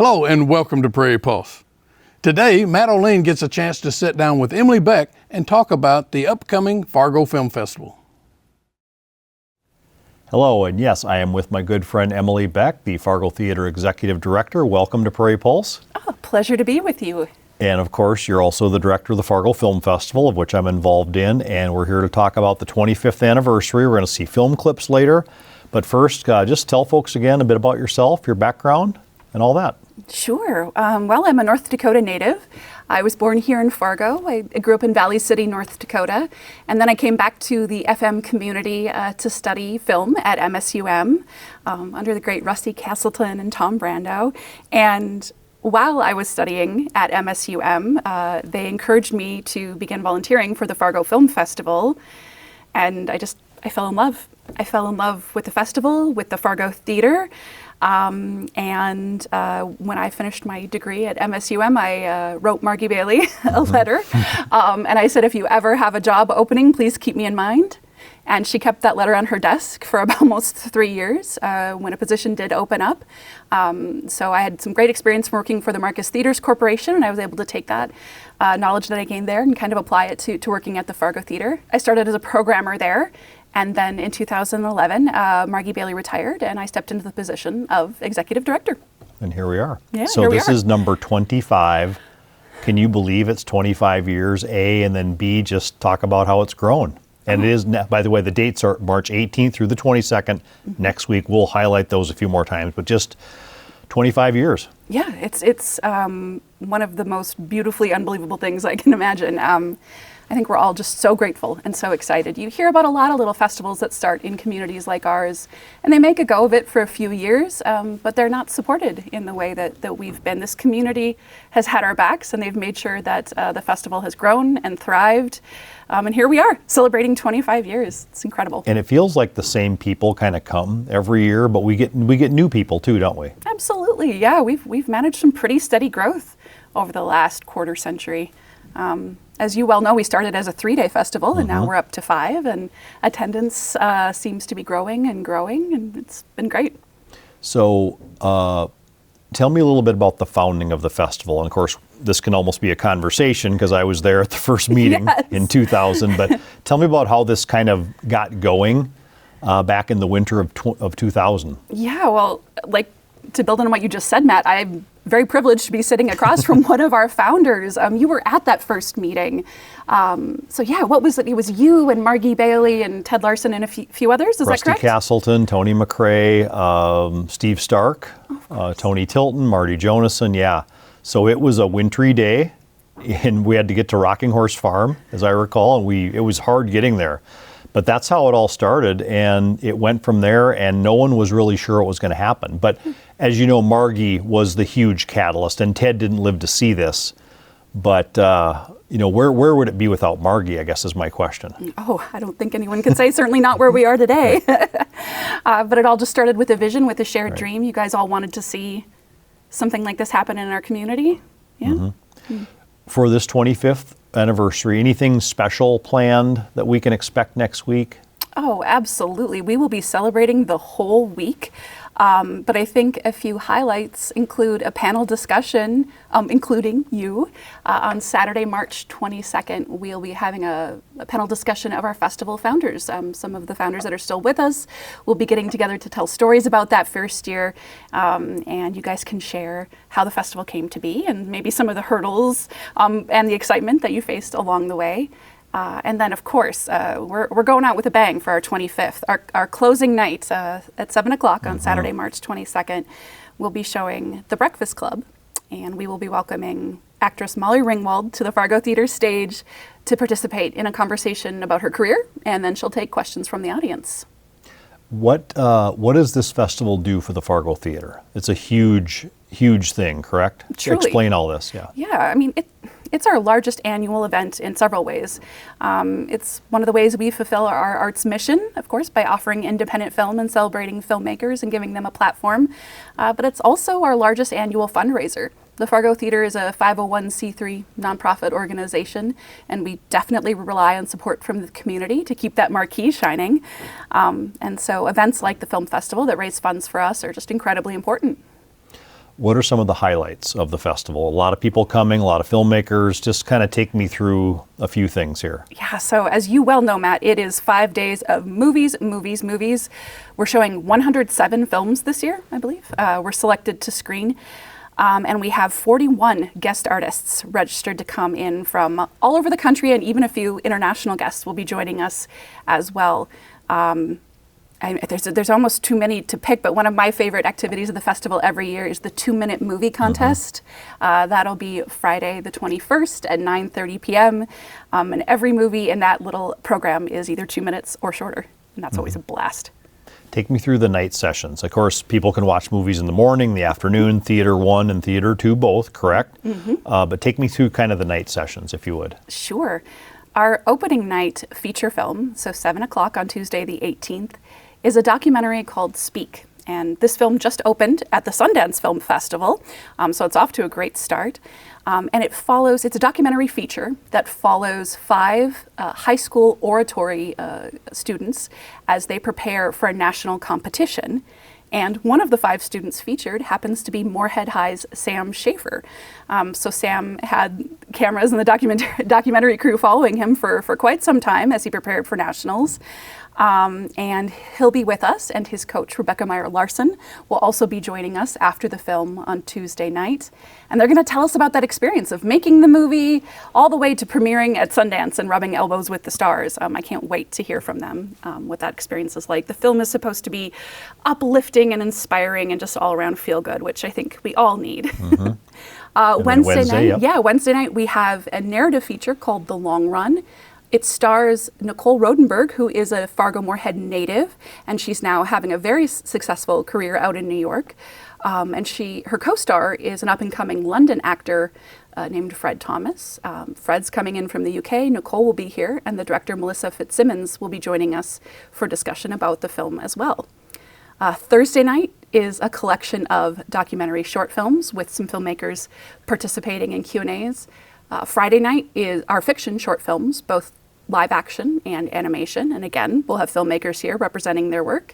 Hello and welcome to Prairie Pulse. Today, Matt O'Lane gets a chance to sit down with Emily Beck and talk about the upcoming Fargo Film Festival. Hello, and yes, I am with my good friend Emily Beck, the Fargo Theater Executive Director. Welcome to Prairie Pulse. Oh, pleasure to be with you. And of course, you're also the director of the Fargo Film Festival, of which I'm involved in, and we're here to talk about the 25th anniversary. We're going to see film clips later, but first, just tell folks again a bit about yourself, your background, and all that. Sure. Well, I'm a North Dakota native. I was born here in Fargo. I grew up in Valley City, North Dakota, and then I came back to the FM community to study film at MSUM under the great Rusty Castleton and Tom Brando. And while I was studying at MSUM, they encouraged me to begin volunteering for the Fargo Film Festival, and I fell in love. I fell in love with the festival, with the Fargo Theater. And when I finished my degree at MSUM, I wrote Margie Bailey a letter. And I said, if you ever have a job opening, please keep me in mind. And she kept that letter on her desk for about almost 3 years when a position did open up. So I had some great experience working for the Marcus Theaters Corporation, and I was able to take that knowledge that I gained there and kind of apply it to working at the Fargo Theater. I started as a programmer there. And then in 2011, Margie Bailey retired, and I stepped into the position of executive director. And here we are. Yeah, so this is number 25. Can you believe it's 25 years, A, and then B, just talk about how it's grown. And it is, by the way, the dates are March 18th through the 22nd. Next week, we'll highlight those a few more times, but just 25 years. Yeah, it's one of the most beautifully unbelievable things I can imagine. I think we're all just so grateful and so excited. You hear about a lot of little festivals that start in communities like ours, and they make a go of it for a few years, but they're not supported in the way that we've been. This community has had our backs, and they've made sure that the festival has grown and thrived. And here we are, celebrating 25 years. It's incredible. And it feels like the same people kind of come every year, but we get new people too, don't we? Absolutely, yeah. We've managed some pretty steady growth over the last quarter century. As you well know, we started as a 3-day festival, and now we're up to 5, and attendance seems to be growing, and it's been great. So tell me a little bit about the founding of the festival. And of course, this can almost be a conversation because I was there at the first meeting in 2000, but tell me about how this kind of got going back in the winter of 2000. Yeah, well, like to build on what you just said, Matt, I'm very privileged to be sitting across from one of our founders. You were at that first meeting. So yeah, what was it? It was you and Margie Bailey and Ted Larson and a few others, is that correct? Rusty Castleton, Tony McRae, Steve Stark, Tony Tilton, Marty Jonason, yeah. So it was a wintry day, and we had to get to Rocking Horse Farm, as I recall, and it was hard getting there. But that's how it all started, and it went from there, and no one was really sure what was going to happen. But as you know, Margie was the huge catalyst, and Ted didn't live to see this. But, where would it be without Margie, I guess is my question. Oh, I don't think anyone can say, certainly not where we are today. But it all just started with a vision, with a shared dream. You guys all wanted to see something like this happen in our community. Yeah. For this 25th anniversary, anything special planned that we can expect next week? Oh, absolutely. We will be celebrating the whole week. But I think a few highlights include a panel discussion, including you. On Saturday, March 22nd, we'll be having a panel discussion of our festival founders. Some of the founders that are still with us will be getting together to tell stories about that first year. And you guys can share how the festival came to be and maybe some of the hurdles and the excitement that you faced along the way. And then, of course, we're going out with a bang for our 25th. Our closing night at 7 o'clock on Saturday, March 22nd, we'll be showing The Breakfast Club, and we will be welcoming actress Molly Ringwald to the Fargo Theater stage to participate in a conversation about her career, and then she'll take questions from the audience. What does this festival do for the Fargo Theater? It's a huge thing, correct? Truly. Explain all this, yeah. Yeah, I mean, it's our largest annual event in several ways. It's one of the ways we fulfill our arts mission, of course, by offering independent film and celebrating filmmakers and giving them a platform. But it's also our largest annual fundraiser. The Fargo Theater is a 501c3 nonprofit organization, and we definitely rely on support from the community to keep that marquee shining. And so events like the Film Festival that raise funds for us are just incredibly important. What are some of the highlights of the festival? A lot of people coming, a lot of filmmakers. Just kind of take me through a few things here. Yeah, so as you well know, Matt, it is 5 days of movies, movies, movies. We're showing 107 films this year, I believe. We're selected to screen. And we have 41 guest artists registered to come in from all over the country, and even a few international guests will be joining us as well. There's almost too many to pick, but one of my favorite activities of the festival every year is the 2-minute movie contest. That'll be Friday the 21st at 9:30 p.m. And every movie in that little program is either 2 minutes or shorter, and that's always a blast. Take me through the night sessions. Of course, people can watch movies in the morning, the afternoon, Theater 1 and Theater 2 both, correct? But take me through kind of the night sessions, if you would. Sure. Our opening night feature film, so 7 o'clock on Tuesday the 18th, is a documentary called Speak. And this film just opened at the Sundance Film Festival, so it's off to a great start. And it's a documentary feature that follows 5 high school oratory students as they prepare for a national competition. And one of the 5 students featured happens to be Moorhead High's Sam Schaefer. So Sam had cameras and the documentary crew following him for quite some time as he prepared for nationals. And he'll be with us, and his coach, Rebecca Meyer Larson, will also be joining us after the film on Tuesday night. And they're going to tell us about that experience of making the movie all the way to premiering at Sundance and rubbing elbows with the stars. I can't wait to hear from them what that experience is like. The film is supposed to be uplifting and inspiring and just all around feel good, which I think we all need. Wednesday night we have a narrative feature called The Long Run. It stars Nicole Rodenberg, who is a Fargo-Moorhead native, and she's now having a very successful career out in New York. And her co-star is an up-and-coming London actor named Fred Thomas. Fred's coming in from the UK, Nicole will be here, and the director Melissa Fitzsimmons will be joining us for discussion about the film as well. Thursday night is a collection of documentary short films with some filmmakers participating in Q&As. Friday night is our fiction short films, both live action and animation. And again, we'll have filmmakers here representing their work.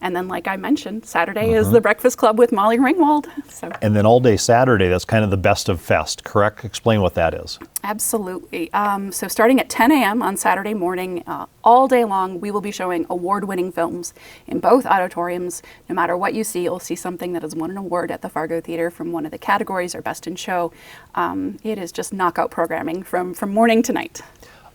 And then, like I mentioned, Saturday is the Breakfast Club with Molly Ringwald. So. And then all day Saturday, that's kind of the best of fest, correct? Explain what that is. Absolutely. So starting at 10 a.m. on Saturday morning, all day long, we will be showing award-winning films in both auditoriums. No matter what you see, you'll see something that has won an award at the Fargo Theater from one of the categories or Best in Show. It is just knockout programming from morning to night.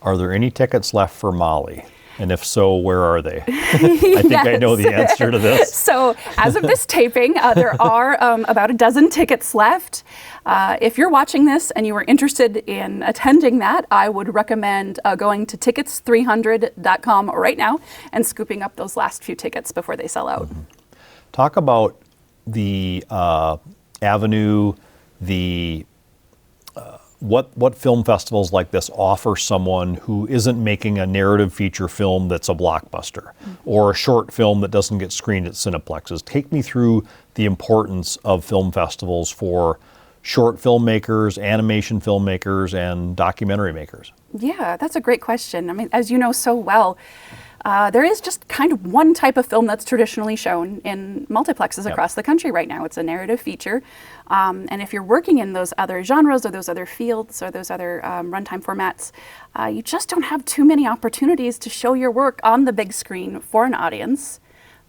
Are there any tickets left for Molly? And if so, where are they? I think I know the answer to this. So as of this taping, there are about a dozen tickets left. If you're watching this and you are interested in attending that, I would recommend going to tickets300.com right now and scooping up those last few tickets before they sell out. Talk about the avenue, what film festivals like this offer someone who isn't making a narrative feature film that's a blockbuster or a short film that doesn't get screened at Cineplexes. Take me through the importance of film festivals for short filmmakers, animation filmmakers, and documentary makers. Yeah, that's a great question. I mean, as you know so well, there is just kind of one type of film that's traditionally shown in multiplexes across the country right now. It's a narrative feature. And if you're working in those other genres or those other fields or those other runtime formats, you just don't have too many opportunities to show your work on the big screen for an audience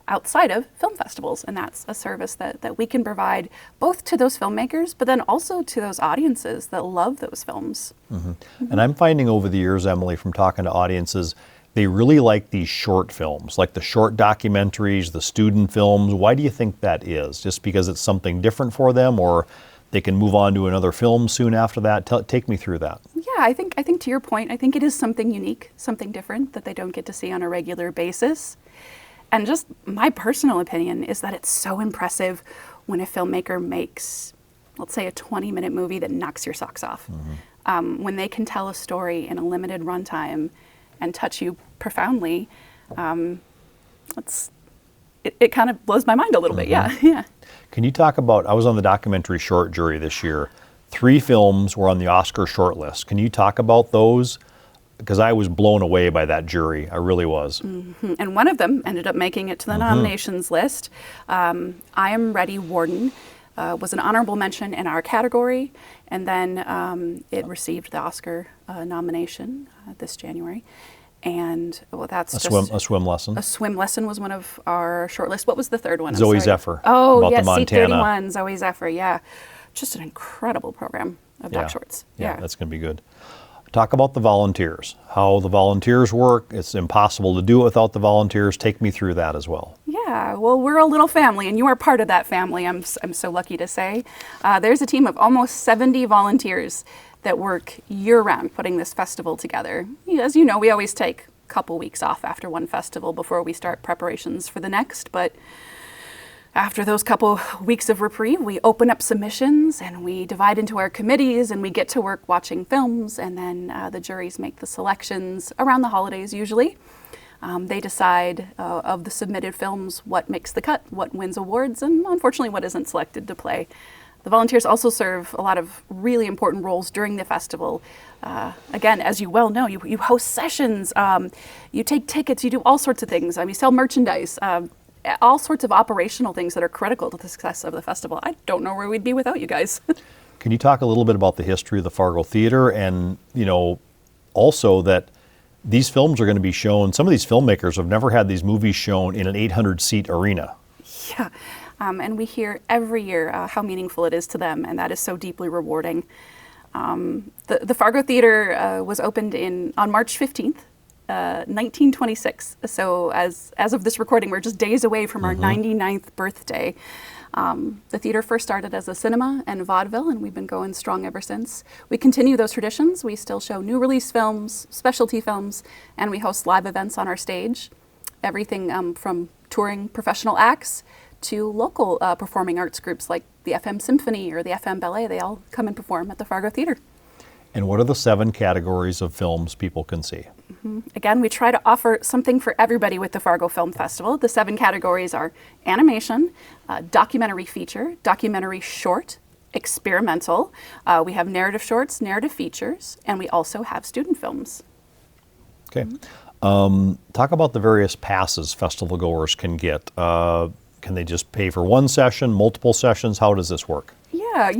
outside of film festivals. And that's a service that we can provide both to those filmmakers, but then also to those audiences that love those films. And I'm finding over the years, Emily, from talking to audiences, they really like these short films, like the short documentaries, the student films. Why do you think that is? Just because it's something different for them, or they can move on to another film soon after that? Take me through that. Yeah, I think to your point, I think it is something unique, something different that they don't get to see on a regular basis. And just my personal opinion is that it's so impressive when a filmmaker makes, let's say, a 20-minute movie that knocks your socks off. When they can tell a story in a limited runtime and touch you profoundly, it kind of blows my mind a little bit. Yeah. Can you talk about, I was on the documentary short jury this year. 3 films were on the Oscar shortlist. Can you talk about those? Because I was blown away by that jury. I really was. And one of them ended up making it to the nominations list. I Am Ready, Warden. was an honorable mention in our category, and then it received the Oscar nomination this January. And well, that's a swim lesson. A swim lesson was one of our shortlist. What was the third one? I'm Zoe sorry. Zephyr. Oh, about yes, the Montana. C31, Zoe Zephyr, yeah. Just an incredible program of doc shorts. Yeah, that's going to be good. Talk about the volunteers, how the volunteers work. It's impossible to do it without the volunteers. Take me through that as well. Yeah, well, we're a little family, and you are part of that family, I'm so lucky to say. There's a team of almost 70 volunteers that work year-round putting this festival together. As you know, we always take a couple weeks off after one festival before we start preparations for the next, but after those couple weeks of reprieve, we open up submissions and we divide into our committees and we get to work watching films, and then the juries make the selections around the holidays usually. They decide of the submitted films what makes the cut, what wins awards, and unfortunately what isn't selected to play. The volunteers also serve a lot of really important roles during the festival. Again, as you well know, you host sessions, you take tickets, you do all sorts of things. You sell merchandise, all sorts of operational things that are critical to the success of the festival. I don't know where we'd be without you guys. Can you talk a little bit about the history of the Fargo Theater, and also that these films are going to be shown, some of these filmmakers have never had these movies shown in an 800-seat arena. Yeah, and we hear every year how meaningful it is to them, and that is so deeply rewarding. The Fargo Theater was opened on March 15th, 1926. So as of this recording, we're just days away from our 99th birthday. The theater first started as a cinema and vaudeville, and we've been going strong ever since. We continue those traditions. We still show new release films, specialty films, and we host live events on our stage. Everything from touring professional acts to local performing arts groups like the FM Symphony or the FM Ballet. They all come and perform at the Fargo Theater. And what are the 7 categories of films people can see? Again, we try to offer something for everybody with the Fargo Film Festival. The 7 categories are animation, documentary feature, documentary short, experimental. We have narrative shorts, narrative features, and we also have student films. Okay. Talk about the various passes festival goers can get. Can they just pay for one session, multiple sessions? How does this work? Yeah,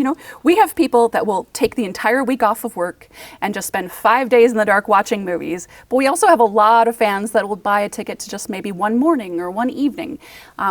we have people that will take the entire week off of work and just spend 5 days in the dark watching movies. But we also have a lot of fans that will buy a ticket to just maybe one morning or one evening.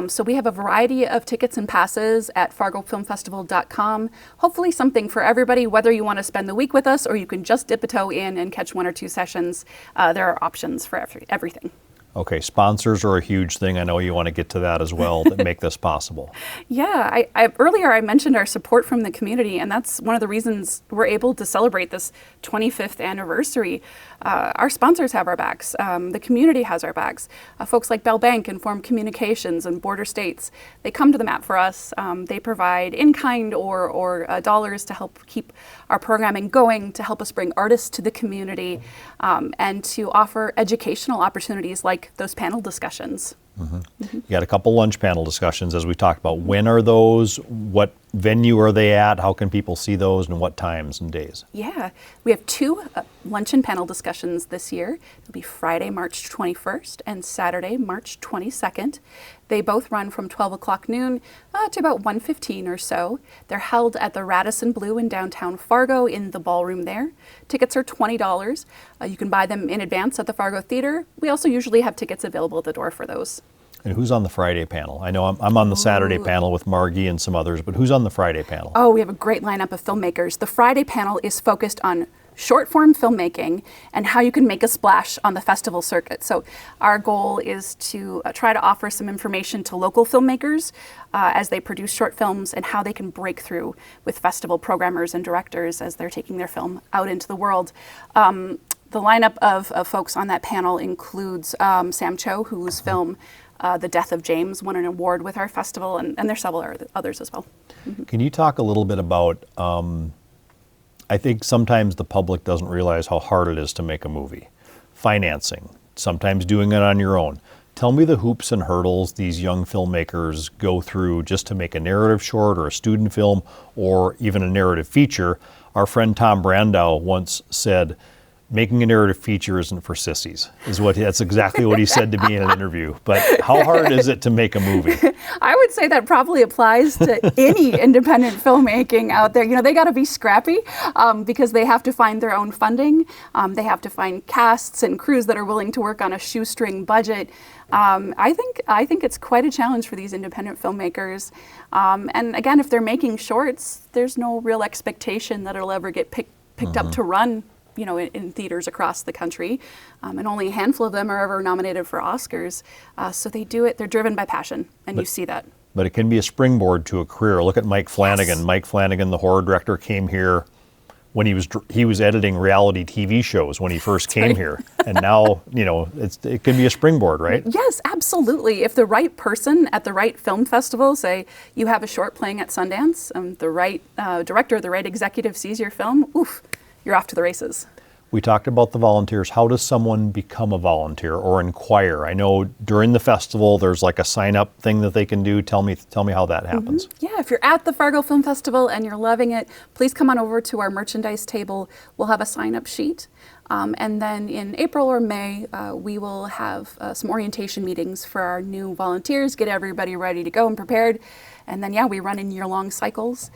So we have a variety of tickets and passes at fargofilmfestival.com. Hopefully something for everybody, whether you want to spend the week with us or you can just dip a toe in and catch 1 or 2 sessions. There are options for everything. Okay, sponsors are a huge thing. I know you want to get to that as well that make this possible. Yeah, earlier I mentioned our support from the community, and that's one of the reasons we're able to celebrate this 25th anniversary. Our sponsors have our backs. The community has our backs. Folks like Bell Bank, Informed Communications, and Border States, they come to the mat for us. They provide in-kind or dollars to help keep our programming going, to help us bring artists to the community, and to offer educational opportunities like those panel discussions. You got a couple lunch panel discussions, as we talked about. When are those? What venue are they at? How can people see those, and what times and days? Yeah, we have 2 luncheon panel discussions this year. It'll be Friday, March 21st and Saturday, March 22nd. They both run from 12 o'clock noon to about 1:15 or so. They're held at the Radisson Blu in downtown Fargo in the ballroom there. Tickets are $20. You can buy them in advance at the Fargo Theater. We also usually have tickets available at the door for those. And who's on the Friday panel? I know I'm on the Saturday panel with Margie and some others, but who's on the Friday panel? Oh, we have a great lineup of filmmakers. The Friday panel is focused on short form filmmaking and how you can make a splash on the festival circuit. So our goal is to try to offer some information to local filmmakers as they produce short films and how they can break through with festival programmers and directors as they're taking their film out into the world. The lineup of folks on that panel includes Sam Cho, whose film The Death of James won an award with our festival, and there's several others as well. Can you talk a little bit about, I think sometimes the public doesn't realize how hard it is to make a movie. Financing, sometimes doing it on your own. Tell me the hoops and hurdles these young filmmakers go through just to make a narrative short or a student film or even a narrative feature. Our friend Tom Brandow once said, making a narrative feature isn't for sissies, that's exactly what he said to me in an interview. But how hard is it to make a movie? I would say that probably applies to any independent filmmaking out there. You know, they got to be scrappy because they have to find their own funding. They have to find casts and crews that are willing to work on a shoestring budget. I think it's quite a challenge for these independent filmmakers. And again, if they're making shorts, there's no real expectation that it'll ever get picked up to run, you know, in theaters across the country, and only a handful of them are ever nominated for Oscars. So they do it, they're driven by passion, and you see that. But it can be a springboard to a career. Look at Mike Flanagan. Yes. Mike Flanagan, the horror director, came here when he was editing reality TV shows when he first came here. And now, you know, it can be a springboard, right? Yes, absolutely. If the right person at the right film festival, say you have a short playing at Sundance, the right director, the right executive sees your film, oof, you're off to the races. We talked about the volunteers. How does someone become a volunteer or inquire? I know during the festival there's like a sign-up thing that they can do. Tell me how that happens. Yeah, if you're at the Fargo Film Festival and you're loving it, please come on over to our merchandise table. We'll have a sign-up sheet. And then in April or May, we will have some orientation meetings for our new volunteers, get everybody ready to go and prepared. And then, yeah, we run in year-long cycles,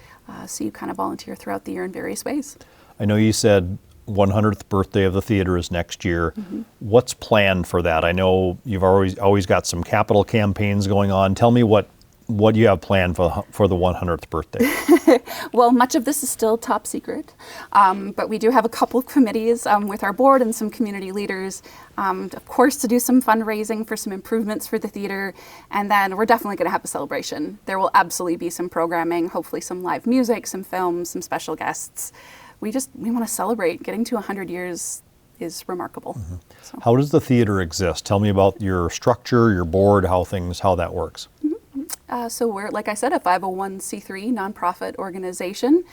so you kind of volunteer throughout the year in various ways. I know you said 100th birthday of the theater is next year. What's planned for that? I know you've always got some capital campaigns going on. Tell me what you have planned for the 100th birthday. Well, much of this is still top secret, but we do have a couple of committees with our board and some community leaders, of course, to do some fundraising for some improvements for the theater, and then we're definitely going to have a celebration. There will absolutely be some programming, hopefully some live music, some films, some special guests. We want to celebrate. Getting to 100 years is remarkable. So. How does the theater exist? Tell me about your structure, your board, how that works. So we're, like I said, a 501c3 nonprofit organization.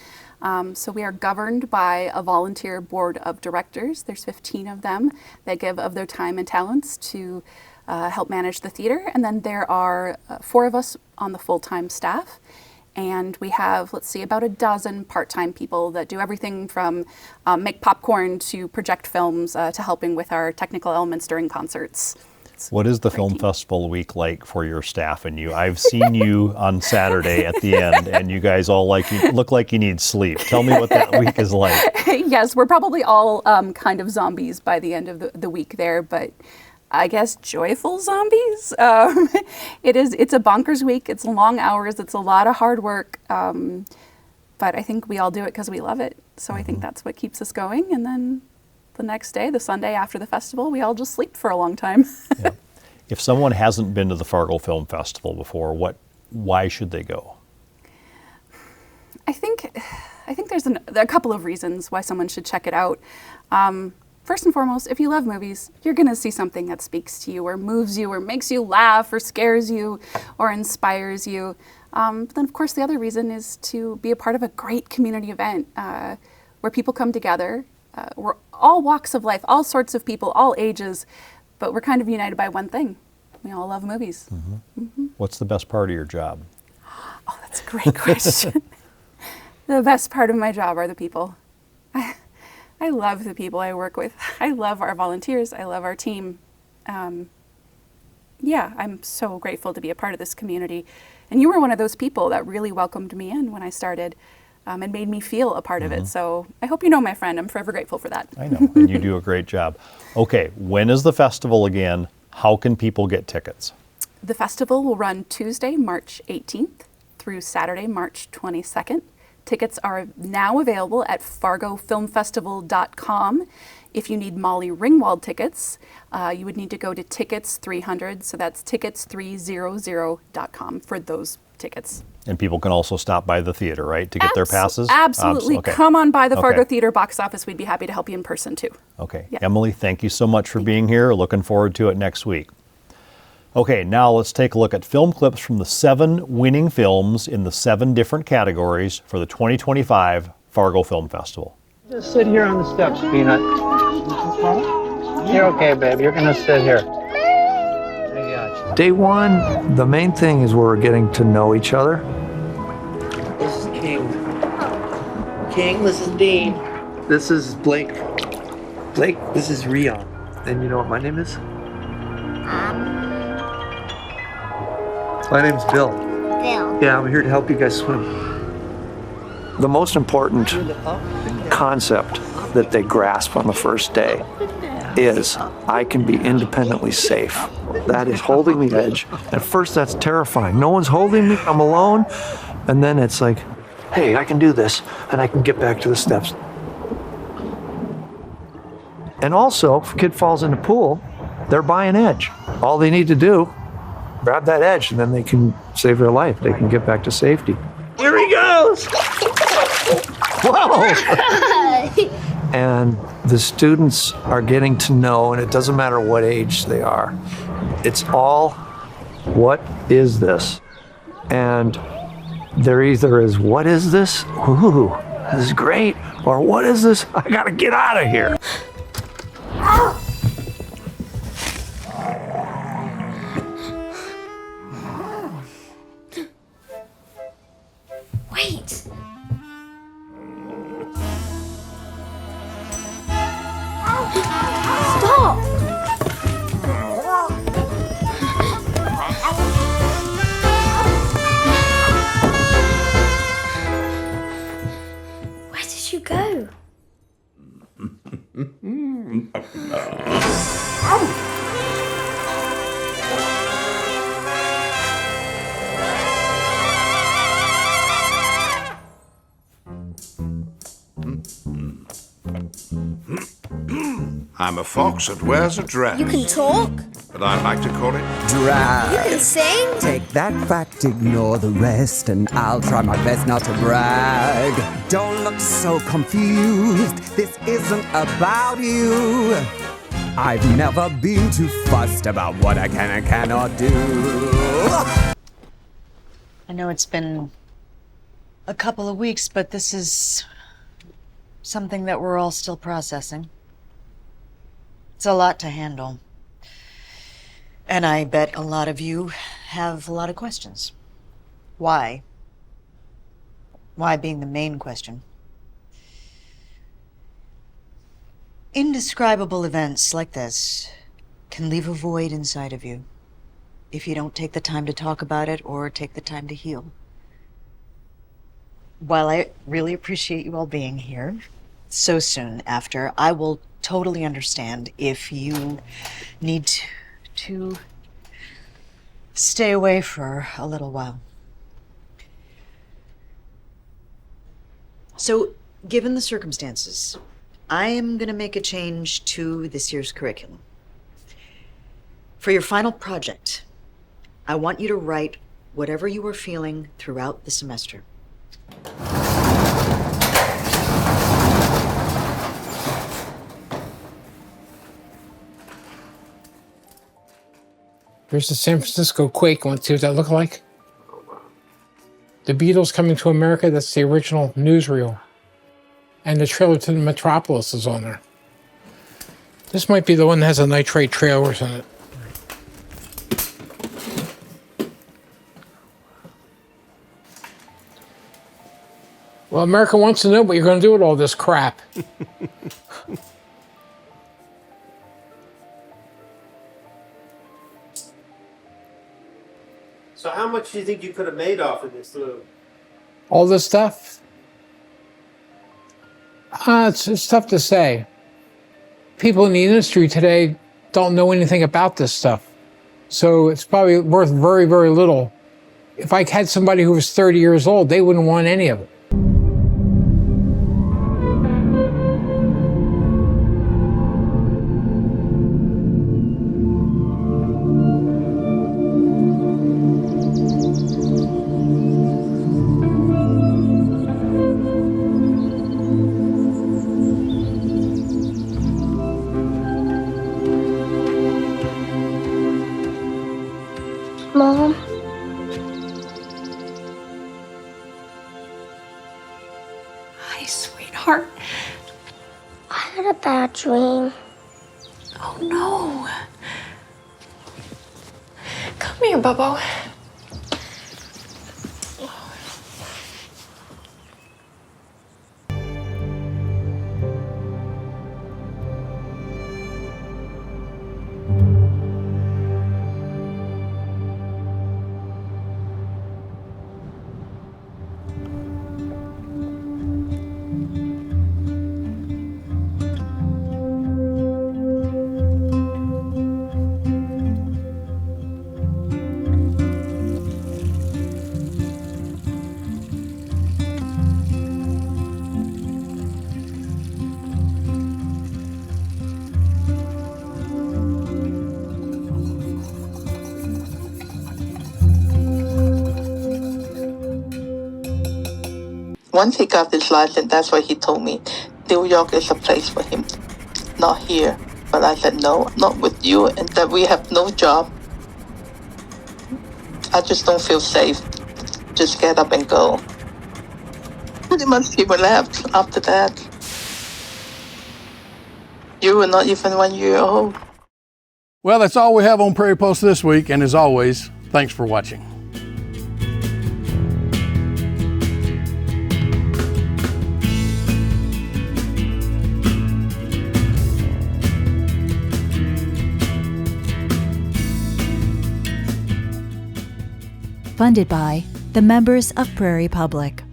So we are governed by a volunteer board of directors. There's 15 of them that give of their time and talents to help manage the theater. And then there are 4 of us on the full-time staff. And we have, let's see, about a dozen part-time people that do everything from make popcorn to project films to helping with our technical elements during concerts. What is the film festival week like for your staff and you? I've seen you on Saturday at the end, and you guys all look like you need sleep. Tell me what that week is like. Yes, we're probably all kind of zombies by the end of the week there, but I guess joyful zombies. It's a bonkers week. It's long hours. It's a lot of hard work. But I think we all do it because we love it. So I think that's what keeps us going. And then the next day, the Sunday after the festival, we all just sleep for a long time. Yeah. If someone hasn't been to the Fargo Film Festival before, why should they go? I think there's a couple of reasons why someone should check it out. First and foremost, if you love movies, you're going to see something that speaks to you or moves you or makes you laugh or scares you or inspires you. But then, of course, the other reason is to be a part of a great community event where people come together. We're all walks of life, all sorts of people, all ages, but we're kind of united by one thing. We all love movies. What's the best part of your job? Oh, that's a great question. The best part of my job are the people. I love the people I work with. I love our volunteers. I love our team. I'm so grateful to be a part of this community. And you were one of those people that really welcomed me in when I started and made me feel a part of it. So I hope you know, my friend, I'm forever grateful for that. I know, and you do a great job. Okay, when is the festival again? How can people get tickets? The festival will run Tuesday, March 18th through Saturday, March 22nd. Tickets are now available at fargofilmfestival.com. If you need Molly Ringwald tickets, you would need to go to Tickets 300, so that's tickets300.com for those tickets. And people can also stop by the theater, right, to get their passes? Absolutely. Okay. Come on by the Fargo Okay. Theater box office. We'd be happy to help you in person, too. Okay. Yeah. Emily, thank you so much for being here. Looking forward to it next week. Okay, now let's take a look at film clips from the 7 winning films in the 7 different categories for the 2025 Fargo Film Festival. Just sit here on the steps, Peanut. You're okay, babe. You're gonna sit here. I got you. Day one, the main thing is we're getting to know each other. This is King. King, this is Dean. This is Blake. Blake, this is Rion. And you know what my name is? My name's Bill. Bill. Yeah, I'm here to help you guys swim. The most important concept that they grasp on the first day is I can be independently safe. That is holding the edge. At first, that's terrifying. No one's holding me, I'm alone. And then it's like, hey, I can do this, and I can get back to the steps. And also, if a kid falls in the pool, they're by an edge. All they need to do, grab that edge, and then they can save their life. They can get back to safety. Here he goes! Whoa! And the students are getting to know, and it doesn't matter what age they are. It's all, what is this? And they're either as, what is this? Ooh, this is great. Or what is this? I gotta get out of here. Wait. Stop. Where did you go? I'm a fox that wears a dress. You can talk. But I like to call it You can sing. Take that fact, ignore the rest, and I'll try my best not to brag. Don't look so confused, this isn't about you. I've never been too fussed about what I can and cannot do. I know it's been a couple of weeks, but this is something that we're all still processing. It's a lot to handle. And I bet a lot of you have a lot of questions. Why? Why being the main question. Indescribable events like this can leave a void inside of you if you don't take the time to talk about it or take the time to heal. While I really appreciate you all being here so soon after, I will totally understand if you need to stay away for a little while. So, given the circumstances, I am going to make a change to this year's curriculum. For your final project, I want you to write whatever you are feeling throughout the semester. Here's the San Francisco quake. Want to see what that looked like? The Beatles Coming to America, that's the original newsreel. And the trailer to the Metropolis is on there. This might be the one that has the nitrate trailers in it. Well, America wants to know what you're going to do with all this crap. So how much do you think you could have made off of this, Lou? All this stuff? It's tough to say. People in the industry today don't know anything about this stuff. So it's probably worth very, very little. If I had somebody who was 30 years old, they wouldn't want any of it. Mom? Hi, sweetheart. I had a bad dream. Oh, no. Come here, Bubbo. Once he got his license, that's what he told me. New York is a place for him, not here. But I said, no, not with you, and that we have no job. I just don't feel safe. Just get up and go. Pretty much people left after that. You were not even 1 year old. Well, that's all we have on Prairie Post this week, and as always, thanks for watching. Funded by the members of Prairie Public.